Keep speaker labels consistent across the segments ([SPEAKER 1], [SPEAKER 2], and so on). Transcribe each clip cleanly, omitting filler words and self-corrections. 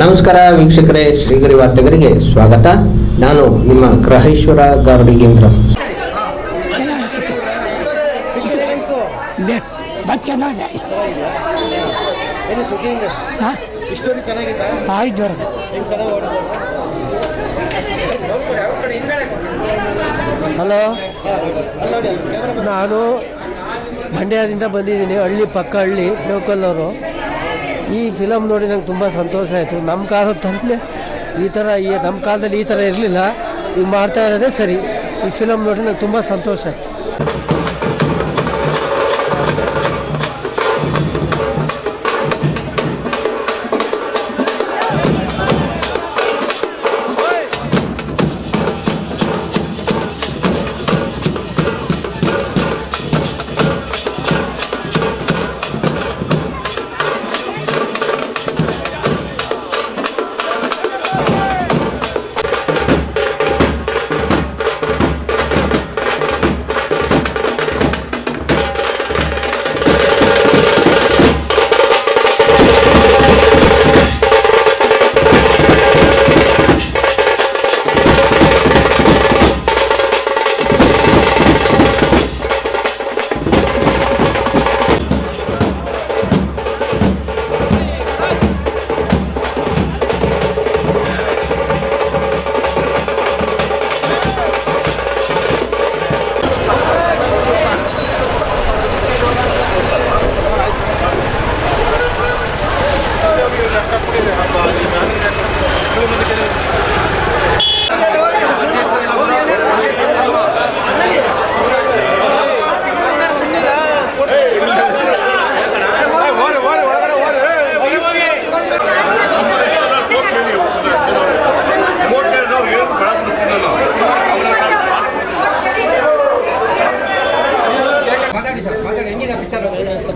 [SPEAKER 1] ನಮಸ್ಕಾರ ವೀಕ್ಷಕರೇ, ಶ್ರೀಗರಿ ವಾರ್ತೆಗರಿಗೆ ಸ್ವಾಗತ. ನಾನು ನಿಮ್ಮ ಗ್ರಹೇಶ್ವರ ಗಾರ್ಡಿಗೇಂದ್ರ.
[SPEAKER 2] ಹಲೋ, ನಾನು ಮಂಡ್ಯದಿಂದ ಬಂದಿದ್ದೀನಿ. ಹಳ್ಳಿ ಪಕ್ಕ ಹಳ್ಳಿ ಲೋಕಲ್ಲವರು. ಈ ಫಿಲಮ್ ನೋಡಿ ನಂಗೆ ತುಂಬ ಸಂತೋಷ ಆಯಿತು. ನಮ್ಮ ಕಾಲದ ಥರನೇ ಈ ಥರ ನಮ್ಮ ಕಾಲದಲ್ಲಿ ಈ ಥರ ಇರಲಿಲ್ಲ. ಈಗ ಮಾಡ್ತಾ ಇರೋದೇ ಸರಿ. ಈ ಫಿಲಮ್ ನೋಡಿ ನಂಗೆ ತುಂಬ ಸಂತೋಷ ಆಯಿತು.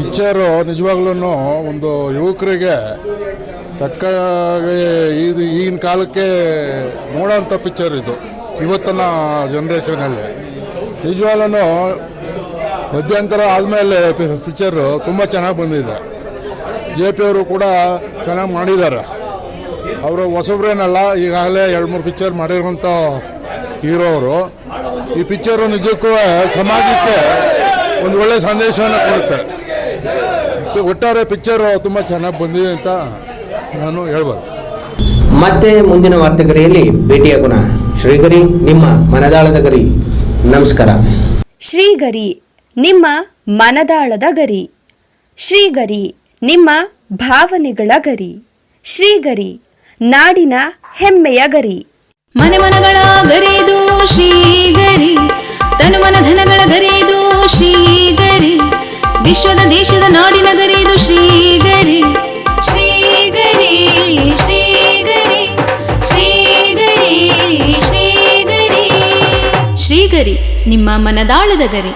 [SPEAKER 3] ಪಿಕ್ಚರು ನಿಜವಾಗ್ಲೂ ಒಂದು ಯುವಕರಿಗೆ ತಕ್ಕ ಈಗಿನ ಕಾಲಕ್ಕೆ ನೋಡೋಂಥ ಪಿಕ್ಚರ್ ಇದು. ಇವತ್ತಿನ ಜನ್ರೇಷನಲ್ಲಿ ನಿಜವಾಗ್ಲೂ ಮಧ್ಯಂತರ ಆದಮೇಲೆ ಪಿಕ್ಚರು ತುಂಬ ಚೆನ್ನಾಗಿ ಬಂದಿದೆ. JP ಅವರು ಕೂಡ ಚೆನ್ನಾಗಿ ಮಾಡಿದ್ದಾರೆ. ಅವರು ಹೊಸಬ್ರೇನಲ್ಲ, ಈಗಾಗಲೇ 2-3 ಪಿಕ್ಚರ್ ಮಾಡಿರೋಂಥ ಹೀರೋ ಅವರು. ಈ ಪಿಕ್ಚರು ನಿಜಕ್ಕೂ ಸಮಾಜಕ್ಕೆ ಒಂದು ಒಳ್ಳೆ ಸಂದೇಶವನ್ನು ಕೊಡುತ್ತೆ. ಒಟ್ಟಾರೆ ಪಿಕ್ಚರ್ ತುಂಬ ಚೆನ್ನಾಗಿ ಬಂದಿದೆ ಅಂತ ನಾನು ಹೇಳ್ಬೋದು.
[SPEAKER 1] ಮತ್ತೆ ಮುಂದಿನ ವಾರ್ತೆಗರಿಯಲ್ಲಿ ಭೇಟಿಯಾಗೋಣ. ಶ್ರೀಗರಿ, ನಿಮ್ಮ ಮನದಾಳದ ಗರಿ. ನಮಸ್ಕಾರ.
[SPEAKER 4] ಶ್ರೀಗರಿ, ನಿಮ್ಮ ಮನದಾಳದ ಗರಿ. ಶ್ರೀಗರಿ, ನಿಮ್ಮ ಭಾವನೆಗಳ ಗರಿ. ಶ್ರೀಗರಿ, ನಾಡಿನ ಹೆಮ್ಮೆಯ ಗರಿ.
[SPEAKER 5] ಮನೆ ಮನಗಳ ಗರಿದು ಶ್ರೀಗರಿ, ತನುಮನ ಧನಗಳ ಗರಿದು ಶ್ರೀಗರಿ, ವಿಶ್ವದ ದೇಶದ ನಾಡಿನ ಗರಿದು ಶ್ರೀಗರಿ. ಶ್ರೀಗರಿ ಶ್ರೀಗರಿ ಶ್ರೀಗರಿ ಶ್ರೀಗರಿ ಶ್ರೀಗರಿ, ನಿಮ್ಮ ಮನದಾಳದ ಗರಿ.